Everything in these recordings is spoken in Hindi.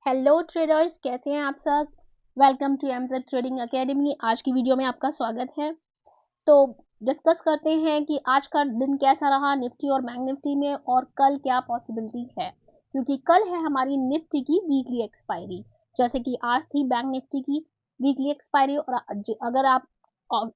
हेलो ट्रेडर्स, कैसे हैं आप सब। Welcome to MZ trading academy. आज की वीडियो में आपका स्वागत है। तो डिस्कस करते हैं कि आज का दिन कैसा रहा निफ्टी और बैंक निफ्टी में, और कल क्या पॉसिबिलिटी है, क्योंकि कल है हमारी निफ्टी की वीकली एक्सपायरी। जैसे कि आज थी बैंक निफ्टी की वीकली एक्सपायरी, और अगर आप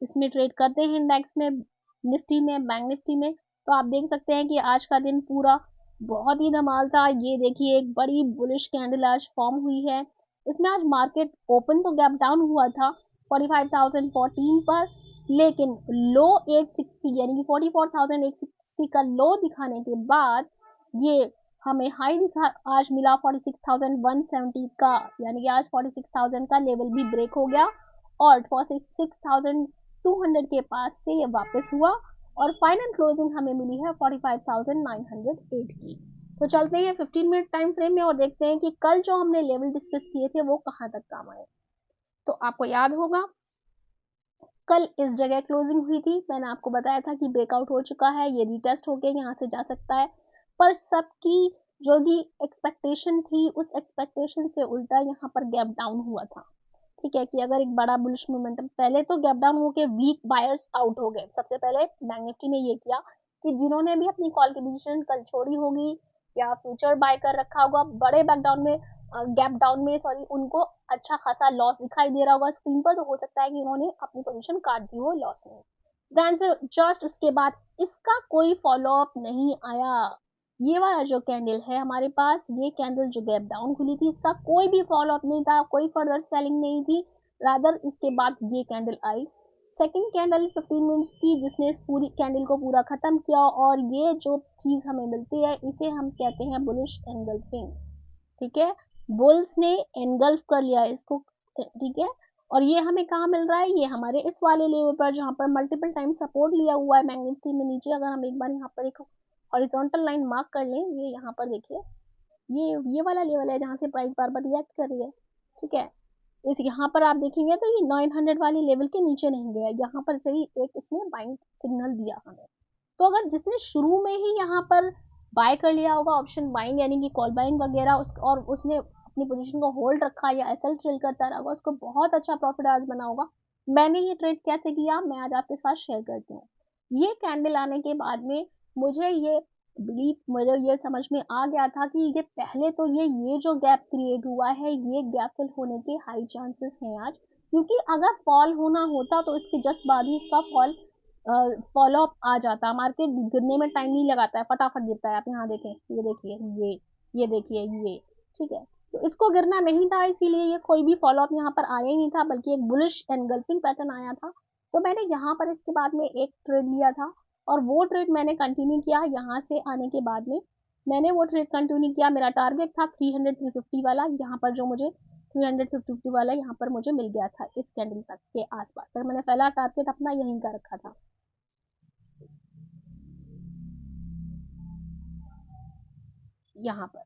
इसमें ट्रेड करते हैं इंडेक्स में, निफ्टी में, बैंक निफ्टी में, तो आप देख सकते हैं कि आज का दिन पूरा बहुत ही धमाल था। ये देखिए, एक बड़ी बुलिश कैंडल आज फॉर्म हुई है। इसमें आज मार्केट ओपन तो गैप डाउन हुआ था 45,014 पर, लेकिन लो 860 यानी कि 44,860 का लो दिखाने के बाद ये हमें हाई दिखा आज मिला 46,170 का, यानी कि आज 46,000 का लेवल भी ब्रेक हो गया और 46,200 के पास से ये वापस हुआ, और फाइनल क्लोजिंग हमें मिली है 45,908 की। तो चलते हैं 15 मिनट टाइम फ्रेम में और देखते हैं कि कल जो हमने लेवल डिस्कस किए थे वो कहां तक काम आए। तो आपको याद होगा कल इस जगह क्लोजिंग हुई थी, मैंने आपको बताया था कि ब्रेकआउट हो चुका है, ये रिटेस्ट होके यहाँ से जा सकता है, पर सबकी जो भी एक्सपेक्टेशन थी उस एक्सपेक्टेशन से उल्टा यहाँ पर गैप डाउन हुआ था। ठीक है कि अगर एक बड़ा बुलिश मोमेंटम, पहले तो गैप डाउन होके वीक बायर्स आउट हो गए। सबसे पहले बैंक निफ्टी ने ये किया कि जिन्होंने भी अपनी कॉल की पोजीशन कल छोड़ी होगी या फ्यूचर बाय कर रखा होगा बड़े बैकडाउन में, गैप डाउन में, सॉरी, उनको अच्छा खासा लॉस दिखाई दे रहा होगा स्क्रीन पर, तो हो सकता है कि उन्होंने अपनी पोजीशन काट दी हो लॉस में। देन फिर जस्ट उसके बाद इसका कोई फॉलो अप नहीं आया। ये वाला जो कैंडल है हमारे पास, ये कैंडल जो गैप डाउन खुली थी, इसका कोई भी फॉलो अप नहीं था, कोई फर्दर सेलिंग नहीं थी। रादर इसके बाद ये कैंडल आई, सेकंड कैंडल 15 मिनट्स की, जिसने इस पूरी कैंडल को पूरा खत्म किया, और ये जो चीज हमें मिलती है इसे हम कहते हैं बुलिश एंगल्फिंग। ठीक है, बुल्स ने एनगल्फ कर लिया इसको। ठीक है, और ये हमें कहाँ मिल रहा है, ये हमारे इस वाले लेवल पर जहाँ पर मल्टीपल टाइम सपोर्ट लिया हुआ है बैंक निफ्टी में नीचे। अगर हम एक बार यहाँ पर एक हॉरिजॉन्टल लाइन मार्क कर लें, ये यहाँ पर देखिए, ये वाला लेवल है जहाँ से प्राइस बार बार रिएक्ट कर रही है। ठीक है, इस यहाँ पर आप देखेंगे तो ये 900 वाले लेवल के नीचे नहीं गया, यहाँ पर से ही एक इसने बाइंग सिग्नल दिया हमें। तो अगर जिसने शुरू में ही यहाँ पर बाय कर लिया होगा ऑप्शन बाइंग यानी कि कॉल बाइंग वगैरह, और उसने अपनी पोजीशन को होल्ड रखा या एसएल ट्रेड करता रहा, उसको बहुत अच्छा प्रॉफिट आज बना होगा। मैंने ये ट्रेड कैसे किया मैं आज आपके साथ शेयर करती हूँ। ये कैंडल आने के बाद में मुझे ये बिलीव, मुझे ये समझ में आ गया था कि ये पहले तो ये जो गैप क्रिएट हुआ है, ये गैप फिल होने के हाई चांसेस हैं आज, क्योंकि अगर फॉल होना होता तो इसके जस्ट बाद ही इसका फॉलो अप आ जाता। मार्केट गिरने में टाइम नहीं लगाता है, फटाफट गिरता है। आप यहाँ देखें, ये देखिए, ये देखिए, ये ठीक है। तो इसको गिरना नहीं था, इसीलिए ये कोई भी फॉलो अप यहाँ पर आया ही नहीं था, बल्कि एक बुलिश एनगल्फिंग पैटर्न आया था। तो मैंने यहाँ पर इसके बाद में एक ट्रेड लिया था, और वो ट्रेड मैंने कंटिन्यू किया यहाँ से आने के बाद में। मैंने वो ट्रेड कंटिन्यू किया, मेरा टारगेट था 300-350 वाला, यहाँ पर जो मुझे 300-350 वाला यहाँ पर मुझे मिल गया था इस कैंडल तक के आसपास तक। मैंने पहला टारगेट अपना यहीं का रखा था, यहाँ पर।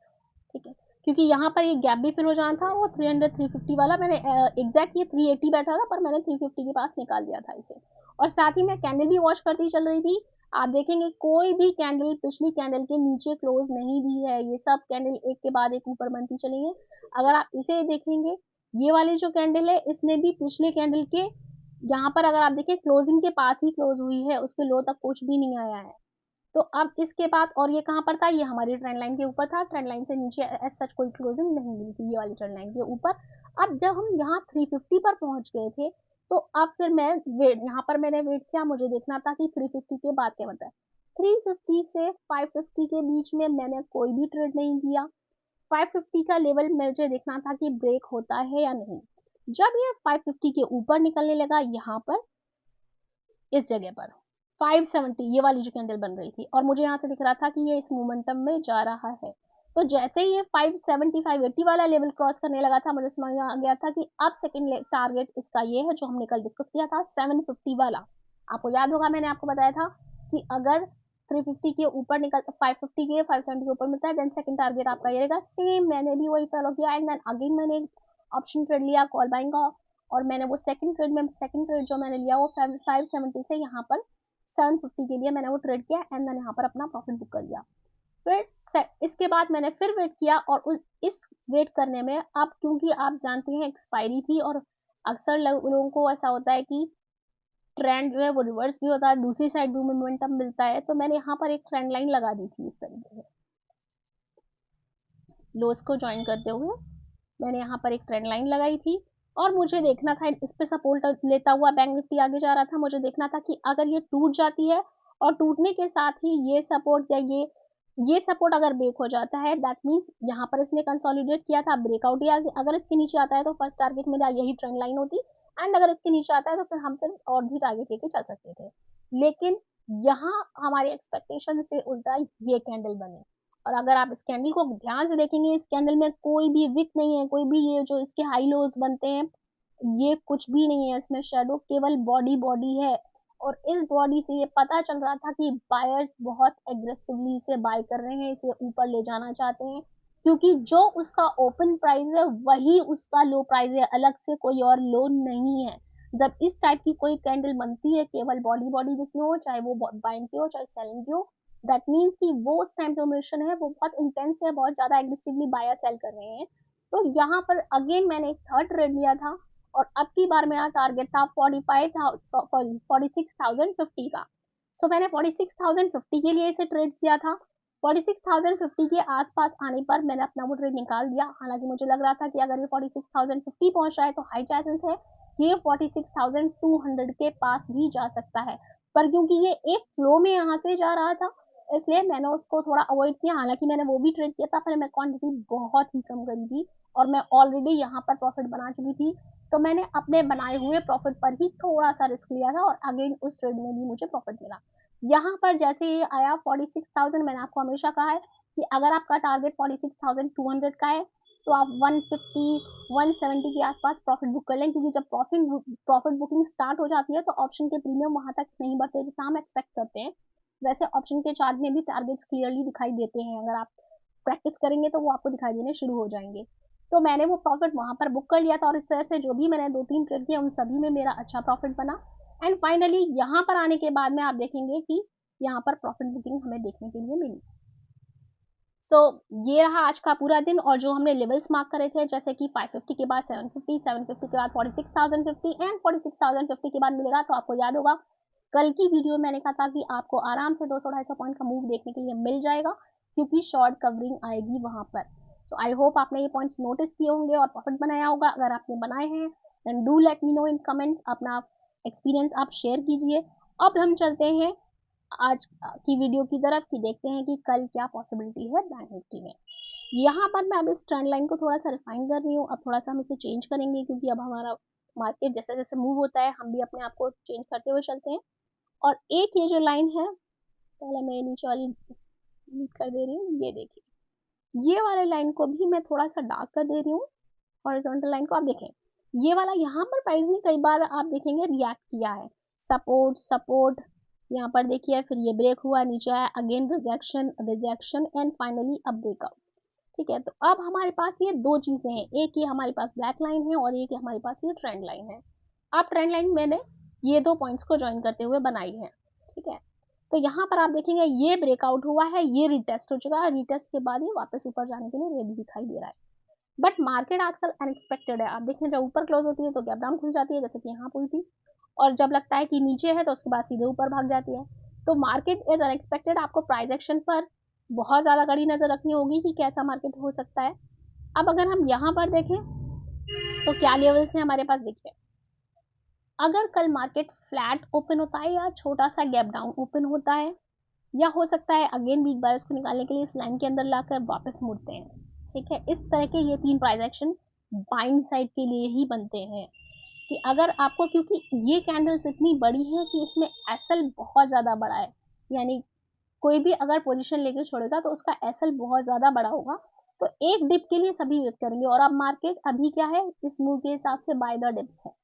ठीक है, क्योंकि यहाँ पर ये गैप भी फिल हो जाना था, वो 300-350 वाला मैंने एग्जैक्ट ये 380 बैठा था, पर मैंने 350 के पास निकाल दिया था इसे। और साथ ही मैं कैंडल भी वॉच करती चल रही थी। आप देखेंगे कोई भी कैंडल पिछली कैंडल के नीचे क्लोज नहीं दी है, ये सब कैंडल एक के बाद एक ऊपर बनती चली है। अगर आप इसे देखेंगे, ये वाली जो कैंडल है इसने भी पिछले कैंडल के यहाँ पर, अगर आप देखें, क्लोजिंग के पास ही क्लोज हुई है, उसके लो तक कुछ भी नहीं आया है। तो अब इसके बाद, और ये कहाँ पर था, ये हमारी ट्रेंड लाइन के ऊपर था, ट्रेंड लाइन से नीचे एज सच कोई क्लोजिंग नहीं मिली थी ये वाली ट्रेंड लाइन के ऊपर। अब जब हम यहाँ 350 पर पहुंच गए थे, तो अब फिर मैं वेट, यहाँ पर मैंने वेट किया, मुझे देखना था कि 350 के बाद क्या बनता है। 350 से 550 के बीच में मैंने कोई भी ट्रेड नहीं किया। 550 का लेवल मुझे देखना था कि ब्रेक होता है या नहीं। जब ये 550 के ऊपर निकलने लगा यहाँ पर, इस जगह पर 570 ये वाली जो कैंडल बन रही थी, और मुझे यहाँ से दिख रहा था कि ये इस मोमेंटम में जा रहा है। तो जैसे ही ये 570 580 वाला लेवल क्रॉस करने लगा था, मुझे समझ में आ गया था कि अब सेकंड टारगेट इसका ये है जो हमने कल डिस्कस किया था, 750 वाला। आपको याद होगा मैंने आपको बताया था कि अगर 350 के ऊपर निकल 550 के 570 के ऊपर मिलता है, देन सेकंड टारगेट आपका ये रहेगा। सेम मैंने भी वही फॉलो किया, एंड देन अगेन मैंने ऑप्शन ट्रेड लिया कॉल बाइंग का, और मैंने वो सेकंड ट्रेड जो मैंने लिया वो 570 से यहाँ पर 750 के लिए मैंने वो ट्रेड किया, एंड देन यहाँ पर अपना प्रॉफिट बुक कर लिया। फिर इसके बाद मैंने फिर वेट किया और इस वेट करने में अब क्योंकि आप जानते हैं एक्सपायरी थी और अक्सर लोगों को ऐसा होता है कि ट्रेंड जो है वो रिवर्स भी होता है, दूसरी साइड भी मोमेंटम मिलता है, तो मैंने यहाँ पर एक ट्रेंड लाइन लगा दी थी इस तरीके से लोस को ज्वाइन करते हुए मैंने यहाँ पर एक ट्रेंड लाइन लगाई थी और मुझे देखना था इस पे सपोर्ट लेता हुआ बैंक निफ्टी आगे जा रहा था। मुझे देखना था कि अगर ये टूट जाती है और टूटने के साथ ही ये सपोर्ट या ये सपोर्ट अगर ब्रेक हो जाता है, दैट मीन्स यहाँ पर इसने कंसोलिडेट किया था, ब्रेकआउट या अगर इसके नीचे आता है तो फर्स्ट टारगेट मेरा यही ट्रेंड लाइन होती, एंड अगर इसके नीचे आता है तो फिर हम फिर और भी टारगेट लेके चल सकते थे। लेकिन यहाँ हमारी एक्सपेक्टेशन से उल्टा ये कैंडल बनी और अगर आप इस कैंडल को ध्यान से देखेंगे, इस कैंडल में कोई भी विक नहीं है, कोई भी ये जो इसके हाई लोज बनते हैं ये कुछ भी नहीं है, इसमें शेडो केवल बॉडी है। और इस बॉडी से ये पता चल रहा था कि बायर्स बहुत एग्रेसिवली इसे बाय कर रहे हैं, इसे ऊपर ले जाना चाहते हैं, क्योंकि जो उसका ओपन प्राइस है वही उसका लो प्राइस है, अलग से कोई और लो नहीं है। जब इस टाइप की कोई कैंडल बनती है केवल बॉडी जिसमें हो, चाहे वो बाइंग की हो चाहे सेलिंग की हो, दैट मीन्स कि वो उस टाइम जो मिशन है वो बहुत इंटेंस है, बहुत ज्यादा एग्रेसिवली बायर सेल कर रहे हैं। तो यहाँ पर अगेन मैंने एक थर्ड ट्रेड लिया था और अब की बार मेरा टारगेट था 46,050 का। सो मैंने 46,050 के लिए इसे ट्रेड किया था। 46,050 के आसपास आने पर मैंने अपना वो ट्रेड निकाल दिया, हालांकि मुझे लग रहा था कि अगर ये 46,050 पहुंच रहा है तो हाई चांसेस है कि ये 46,200 के पास भी जा सकता है, पर क्योंकि ये एक फ्लो में यहाँ से जा रहा था इसलिए मैंने उसको थोड़ा अवॉइड किया। हालांकि मैंने वो भी ट्रेड किया था पर मैं क्वांटिटी बहुत ही कम करी थी और मैं ऑलरेडी यहाँ पर प्रॉफिट बना चुकी थी, तो मैंने अपने बनाए हुए प्रॉफिट पर ही थोड़ा सा रिस्क लिया था और अगेन उस ट्रेड में भी मुझे प्रॉफिट मिला। यहाँ पर जैसे ये आया 46,000, मैंने आपको हमेशा कहा है कि अगर आपका टारगेट 46,200 का है तो आप 150 170 के आसपास प्रॉफिट बुक कर लें, क्योंकि जब प्रॉफिट बुकिंग स्टार्ट हो जाती है तो ऑप्शन के प्रीमियम वहां तक नहीं बढ़ते जितना हम एक्सपेक्ट करते हैं। वैसे ऑप्शन के चार्ट में भी टारगेट्स क्लियरली दिखाई देते हैं, अगर आप प्रैक्टिस करेंगे तो वो आपको दिखाई देने शुरू हो जाएंगे। तो मैंने वो प्रॉफिट वहां पर बुक कर लिया था और इस तरह से जो भी मैंने 2-3 ट्रेड किए उन सभी में मेरा अच्छा प्रॉफिट बना। एंड फाइनली यहाँ पर आने के बाद में आप देखेंगे कि यहाँ पर प्रॉफिट बुकिंग हमें देखने के लिए मिली। ये रहा आज का पूरा दिन और जो हमने लेवल्स मार्क करे थे, जैसे कि 550 के बाद 750, 750 के बाद 46,050 एंड 46,050 के बाद मिलेगा। तो आपको याद होगा कल की वीडियो मैंने कहा था कि आपको आराम से 200-250 पॉइंट का मूव देखने के लिए मिल जाएगा, क्योंकि शॉर्ट कवरिंग आएगी वहां पर। सो आई होप आपने ये पॉइंट्स नोटिस किए होंगे और प्रॉफिट बनाया होगा। अगर आपने बनाए हैं then do let me know in comments, अपना एक्सपीरियंस आप शेयर कीजिए। अब हम चलते हैं आज की वीडियो की तरफ कि देखते हैं कि कल क्या पॉसिबिलिटी है बैंक निफ्टी में। यहाँ पर मैं अब इस ट्रेंड लाइन को थोड़ा सा रिफाइन कर रही हूँ, अब थोड़ा सा हम इसे चेंज करेंगे क्योंकि अब हमारा मार्केट जैसे जैसे मूव होता है हम भी अपने आप को चेंज करते हुए चलते हैं। और एक ये जो लाइन है, पहले मैं नीचे वाली डिलीट कर दे रही हूँ, ये देखिए ये वाले लाइन को भी मैं थोड़ा सा डार्क कर दे रही हूँ, हॉरिजॉन्टल लाइन को। आप देखें ये वाला यहाँ पर प्राइस ने कई बार आप देखेंगे रिएक्ट किया है, सपोर्ट यहाँ पर देखिए, फिर ये ब्रेक हुआ, नीचे आया, अगेन रिजेक्शन एंड फाइनली अब ब्रेकआउट। ठीक है, तो अब हमारे पास ये दो चीजें हैं, एक ये हमारे पास ब्लैक लाइन है और एक हमारे पास ये ट्रेंड लाइन है। अब ट्रेंड लाइन मैंने ये दो पॉइंट्स को ज्वाइन करते हुए बनाई है। ठीक है, तो यहाँ पर आप देखेंगे ये ब्रेकआउट हुआ है, ये रिटेस्ट हो चुका है, रिटेस्ट के बाद ये वापस ऊपर जाने के लिए रेडी दिखाई दे रहा है। बट मार्केट आजकल अनएक्सपेक्टेड है, आप देखें जब ऊपर क्लोज होती है तो गैप डाउन खुल जाती है जैसे कि यहाँ हुई थी, और जब लगता है कि नीचे है तो उसके बाद सीधे ऊपर भाग जाती है। तो मार्केट इज अनएक्सपेक्टेड, आपको प्राइस एक्शन पर बहुत ज्यादा कड़ी नजर रखनी होगी कि कैसा मार्केट हो सकता है। अब अगर हम यहाँ पर देखें तो क्या लेवल्स है हमारे पास, देखिए अगर कल मार्केट फ्लैट ओपन होता है या छोटा सा गैप डाउन ओपन होता है, या हो सकता है अगेन वीक बायर्स को निकालने के लिए इस लाइन के अंदर लाकर वापस मुड़ते हैं। ठीक है, इस तरह के ये तीन प्राइस एक्शन बाइंग साइड के लिए ही बनते हैं कि अगर आपको, क्योंकि ये कैंडल्स इतनी बड़ी है कि इसमें एसएल बहुत ज्यादा बड़ा है, यानी कोई भी अगर पोजीशन लेके छोड़ेगा तो उसका एसएल बहुत ज्यादा बड़ा होगा, तो एक डिप के लिए सभी वेट करेंगे। और अब मार्केट अभी क्या है, इस मूव के हिसाब से बाय द डिप्स है,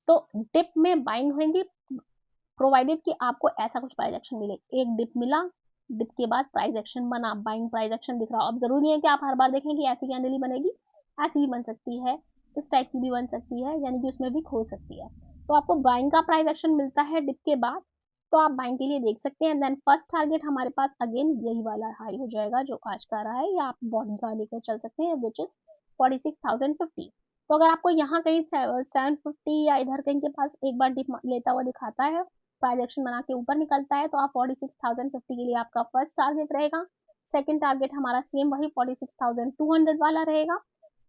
तो डिप में बाइंग होंगी प्रोवाइडेड कि आपको ऐसा कुछ प्राइस एक्शन मिले। एक डिप मिला, डिप के बाद प्राइस एक्शन बना, बाइंग प्राइस एक्शन दिख रहा। अब जरूरी नहीं है कि आप हर बार देखें कि ऐसी कैंडल ही बनेगी, ऐसी भी बन सकती है, इस टाइप की भी बन सकती है, यानी कि उसमें भी खो सकती है। तो आपको बाइंग का प्राइस एक्शन मिलता है डिप के बाद, तो आप बाइंग के लिए देख सकते हैं। देन फर्स्ट टारगेट हमारे पास अगेन यही वाला हाई हो जाएगा जो आज का रहा है, या आप बॉडी का लेकर चल सकते हैं विच इज 46,050। तो अगर आपको यहाँ कहीं 750 या इधर कहीं के पास एक बार डिप लेता हुआ दिखाता है, प्राइस एक्शन बना के ऊपर निकलता है, तो आप 46,050 के लिए आपका फर्स्ट टारगेट रहेगा। सेकंड टारगेट हमारा सेम वही 46,200 वाला रहेगा,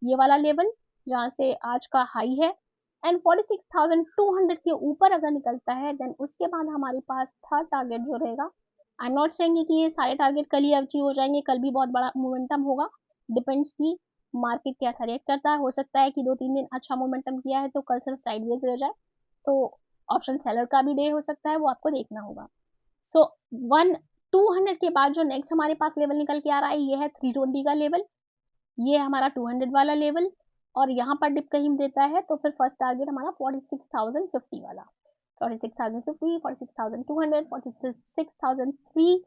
ये वाला लेवल जहाँ से आज का हाई है। एंड 46,200 के ऊपर अगर निकलता है देन उसके बाद हमारे पास थर्ड टारगेट जो रहेगा, आई एम नॉट सेइंग कि ये सारे टारगेट कल ही अचीव हो जाएंगे, कल भी बहुत बड़ा मोमेंटम होगा, डिपेंड्स की मार्केट कैसा रिएक्ट करता है। हो सकता है कि 2-3 दिन अच्छा मोमेंटम किया है तो कल सिर्फ साइडवेज रह जाए, तो ऑप्शन सेलर का भी डे हो सकता है, वो आपको देखना होगा। सो 200 के बाद जो नेक्स्ट हमारे पास लेवल निकल के आ रहा है ये है 320 का लेवल, ये हमारा 200 वाला लेवल, और यहाँ पर डिप कहीं देता है तो फिर फर्स्ट टारगेट हमारा 46,050 वाला, 46,050, 46,200, 46,320,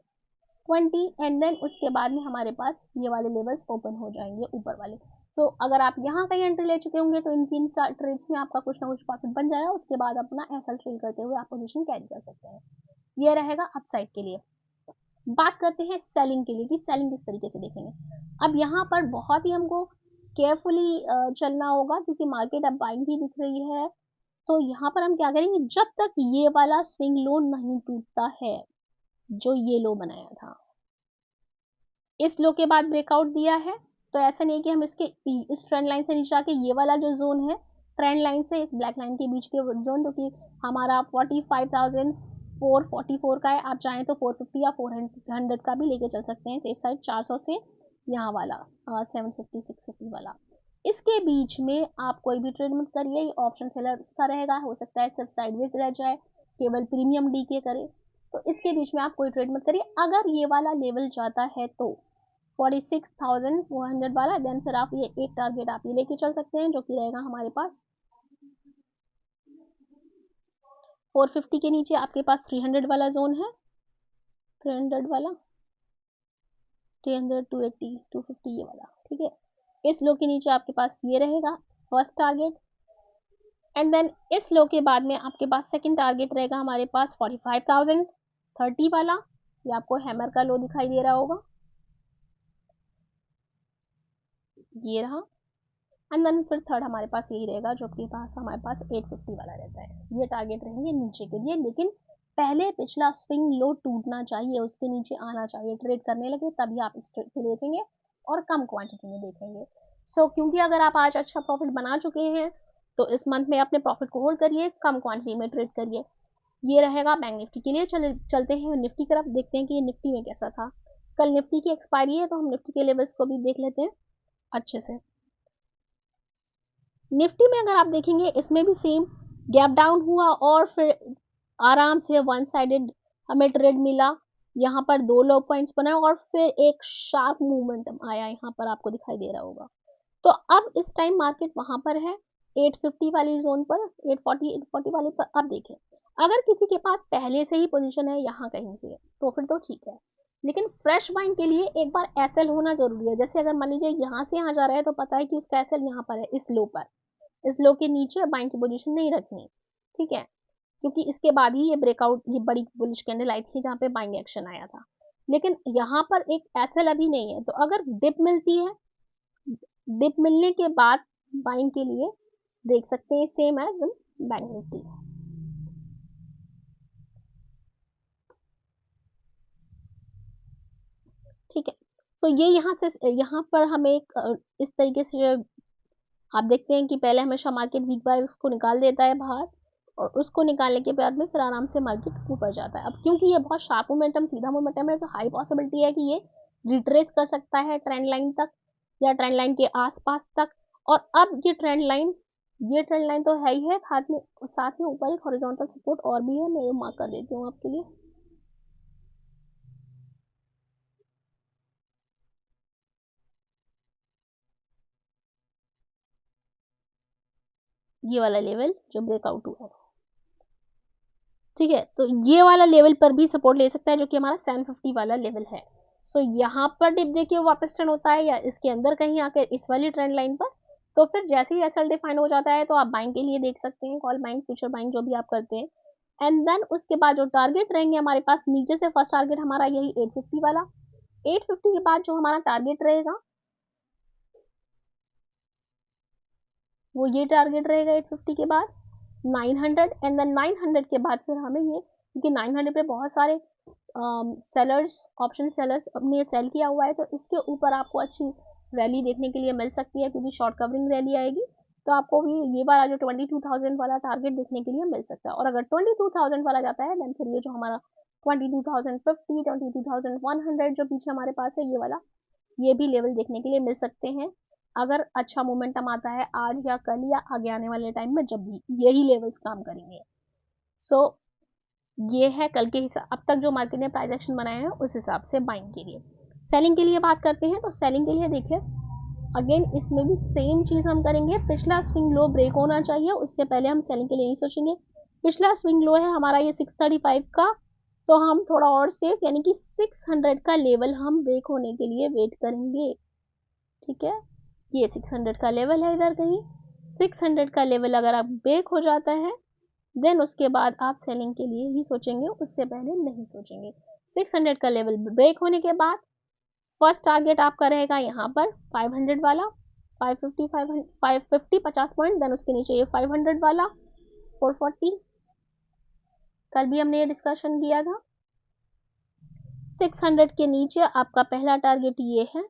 एंड देन उसके बाद में हमारे पास ये वाले लेवल्स ओपन हो जाएंगे ऊपर वाले। तो अगर आप यहाँ कहीं एंट्री ले चुके होंगे तो इन 3 ट्रेड्स में आपका कुछ ना कुछ प्रॉफिट बन जाएगा, उसके बाद अपना एसएल ट्रेड करते हुए आप पोजीशन कैरी कर सकते हैं। ये रहेगा अपसाइड के लिए। बात करते हैं सेलिंग के लिए कि सेलिंग किस तरीके से देखेंगे। अब यहाँ पर बहुत ही हमको केयरफुली चलना होगा क्योंकि मार्केट अब बाइंग ही दिख रही है। तो यहाँ पर हम क्या करेंगे, जब तक ये वाला स्विंग लो नहीं टूटता है जो ये लो बनाया था, इस लो के बाद ब्रेकआउट दिया है, तो ऐसा नहीं कि हम इस ट्रेंड लाइन से नीचे आके ये वाला जो जोन है ट्रेंड लाइन से इस ब्लैक लाइन के बीच के जोन, जो कि हमारा 45,444 का है, आप चाहें तो 450 या 400 का भी लेके चल सकते हैं सेफ साइड, 400 से यहाँ वाला 750 650 वाला, इसके बीच में आप कोई भी ट्रेड मत करिए, ऑप्शन सेलर का रहेगा, हो सकता है सिर्फ साइडवेज रह जाए, केवल प्रीमियम डीके करे, तो इसके बीच में आप कोई ट्रेड मत करिए। अगर ये वाला लेवल जाता है तो 46,400 वाला, देन फिर आप ये एक टारगेट आप ये लेके चल सकते हैं जो कि रहेगा हमारे पास 450 के नीचे आपके पास 300 वाला जोन है, 300 वाला, 300, 280, 250 ये वाला, ठीक है। इस लो के नीचे आपके पास ये रहेगा फर्स्ट टारगेट, एंड देन इस लो के बाद में आपके पास सेकंड टारगेट रहेगा हमारे पास 45,030 वाला, ये आपको हैमर का लो दिखाई दे रहा होगा, ये रहा। एंड देन फिर थर्ड हमारे पास यही रहेगा जो कि पास हमारे पास 850 वाला रहता है, ये टारगेट रहेंगे नीचे के लिए, लेकिन पहले पिछला स्विंग लो टूटना चाहिए, उसके नीचे आना चाहिए, ट्रेड करने लगे तभी आप इस ट्रेड को देखेंगे और कम क्वांटिटी में देखेंगे। सो क्योंकि अगर आप आज अच्छा प्रॉफिट बना चुके हैं तो इस मंथ में अपने प्रॉफिट को होल्ड करिए, कम क्वांटिटी में ट्रेड करिए। ये रहेगा बैंक निफ्टी के लिए। चलते हैं निफ्टी की तरफ, देखते हैं कि ये निफ्टी में कैसा था। कल निफ्टी की एक्सपायरी है तो हम निफ्टी के लेवल्स को भी देख लेते हैं अच्छे से। निफ्टी में अगर आप देखेंगे इसमें भी सेम गैप डाउन हुआ और फिर आराम से वन साइडेड हमें ट्रेड मिला, यहाँ पर 2 लो पॉइंट्स बनाए और फिर एक शार्प मूवमेंटम आया, यहाँ पर आपको दिखाई दे रहा होगा। तो अब इस टाइम मार्केट वहां पर है 850 वाली जोन पर, 840 वाले पर। अब देखें, अगर किसी के पास पहले से ही पोजीशन है यहाँ कहीं से तो फिर तो ठीक है, लेकिन फ्रेश बाइंग के लिए एक बार एसएल होना जरूरी है। जैसे अगर मान लीजिए यहाँ से यहाँ जा रहा है तो पता है कि उसका एसएल यहाँ पर है, इस लो पर, इस लो के नीचे बाइंग की पोजीशन नहीं रखनी, ठीक है, क्योंकि इसके बाद ही ये ब्रेकआउट, ये बड़ी बुलिश कैंडल आई थी जहाँ पे बाइंग एक्शन आया था, लेकिन यहाँ पर एक एसएल अभी नहीं है। तो अगर डिप मिलती है, डिप मिलने के बाद बाइंग के लिए देख सकते हैं सेम एज बैंक निफ्टी। ठीक है, तो ये यहाँ से यहाँ पर हमें एक इस तरीके से आप देखते हैं कि पहले हमेशा मार्केट वीक बाय उसको निकाल देता है बाहर, और उसको निकालने के बाद में फिर आराम से मार्केट ऊपर जाता है। अब क्योंकि ये बहुत शार्प मोमेंटम, सीधा मोमेंटम है, तो हाई पॉसिबिलिटी है कि ये रिट्रेस कर सकता है ट्रेंड लाइन तक या ट्रेंड लाइन के आसपास तक। और अब ये ट्रेंड लाइन तो है ही है, साथ में ऊपर एक हॉरिजॉन्टल सपोर्ट और भी है, मैं ये मार्क कर देती हूँ आपके लिए। ये वाला लेवल जो ब्रेकआउट हुआ है, ठीक है, तो ये वाला लेवल पर भी सपोर्ट ले सकता है जो कि हमारा 750 वाला लेवल है। सो यहाँ पर डिप देखिए वापस टर्न होता है या इसके अंदर कहीं आकर इस वाली ट्रेंड लाइन पर, तो फिर जैसे ही एसएल डिफाइन हो जाता है तो आप बाइंग के लिए देख सकते हैं, कॉल बाइंग, फ्यूचर बाइंग जो भी आप करते हैं। एंड देन उसके बाद जो टारगेट रहेंगे हमारे पास, नीचे से फर्स्ट टारगेट हमारा यही 850 वाला, 850 के बाद जो हमारा टारगेट रहेगा वो ये टारगेट रहेगा 850 के बाद 900, एंड देन 900 के बाद फिर हमें ये, क्योंकि 900 पे बहुत सारे सेलर्स, ऑप्शन सेलर्स ने सेल किया हुआ है, तो इसके ऊपर आपको अच्छी रैली देखने के लिए मिल सकती है, क्योंकि शॉर्ट कवरिंग रैली आएगी, तो आपको भी ये वाला जो 22,000 वाला टारगेट देखने के लिए मिल सकता है। और अगर 22,000 वाला जाता है देन फिर ये जो हमारा 22,050, 22,100 जो पीछे हमारे पास है ये वाला, ये भी लेवल देखने के लिए मिल सकते हैं, अगर अच्छा मोमेंटम आता है आज या कल या आगे आने वाले टाइम में, जब भी यही लेवल्स काम करेंगे। सो ये है कल के हिसाब, अब तक जो मार्केट ने प्राइस एक्शन बनाया है उस हिसाब से बाइंग के लिए। सेलिंग के लिए बात करते हैं, तो सेलिंग के लिए देखिए अगेन इसमें भी सेम चीज हम करेंगे, पिछला स्विंग लो ब्रेक होना चाहिए, उससे पहले हम सेलिंग के लिए नहीं सोचेंगे। पिछला स्विंग लो है हमारा ये 635 का, तो हम थोड़ा और सेफ, यानी कि 600 का लेवल हम ब्रेक होने के लिए वेट करेंगे। ठीक है, ये 600 का लेवल है, इधर कहीं 600 का लेवल अगर आप ब्रेक हो जाता है देन उसके बाद आप सेलिंग के लिए ही सोचेंगे, उससे पहले नहीं सोचेंगे। 600 का लेवल ब्रेक होने के बाद फर्स्ट टारगेट आपका रहेगा यहाँ पर 500 वाला, 550 50 पॉइंट, देन उसके नीचे ये 500 वाला 440, कल भी हमने ये डिस्कशन किया था। 600 के नीचे आपका पहला टारगेट ये है,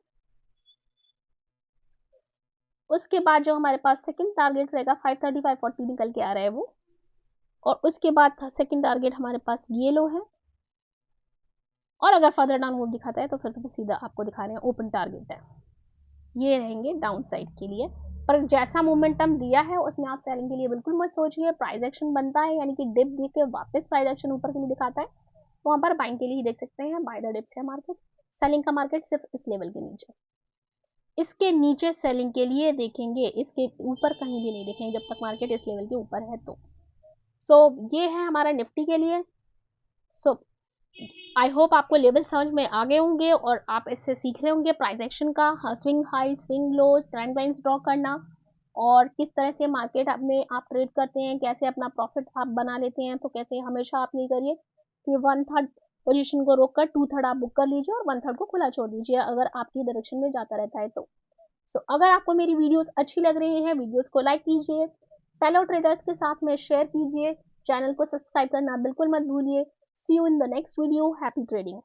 उसके बाद जो हमारे पास सेकंड टारगेट रहेगा 530 540 निकल के आ रहा है वो, और उसके बाद सेकंड टारगेट हमारे पास ये लो है, और अगर फर्दर डाउन मूव दिखाता है तो फिर तो सीधा आपको दिखा रहे हैं ओपन टारगेट है, ये रहेंगे डाउन साइड के लिए। पर जैसा मोमेंटम दिया है उसमें आप सेलिंग के लिए बिल्कुल मत सोचिए, प्राइस एक्शन बनता है यानी कि डिप देख के वापस प्राइस एक्शन ऊपर के लिए दिखाता है, तो वहां पर बाइंग के लिए ही देख सकते हैं, बाय द डिप्स है मार्केट। सेलिंग का मार्केट सिर्फ इस लेवल के नीचे, इसके नीचे सेलिंग के लिए देखेंगे, इसके ऊपर कहीं भी नहीं देखेंगे जब तक मार्केट इस लेवल के ऊपर है तो। सो ये है हमारा निफ्टी के लिए। सो आई होप आपको लेवल समझ में आ गए होंगे और आप इससे सीख रहे होंगे प्राइस एक्शन का, swing high swing low, trend lines draw करना, और किस तरह से मार्केट में आप ट्रेड करते हैं, कैसे अपना प्रॉफिट आप बना लेते हैं। तो कैसे हमेशा आप ये करिए कि 1/3 पोजीशन को रोककर 2/3 आप बुक कर लीजिए और 1/3 को खुला छोड़ दीजिए अगर आपकी डायरेक्शन में जाता रहता है तो। अगर आपको मेरी वीडियोस अच्छी लग रही है, वीडियोस को लाइक कीजिए, फेलो ट्रेडर्स के साथ में शेयर कीजिए, चैनल को सब्सक्राइब करना बिल्कुल मत भूलिए। See you in the next video. Happy trading.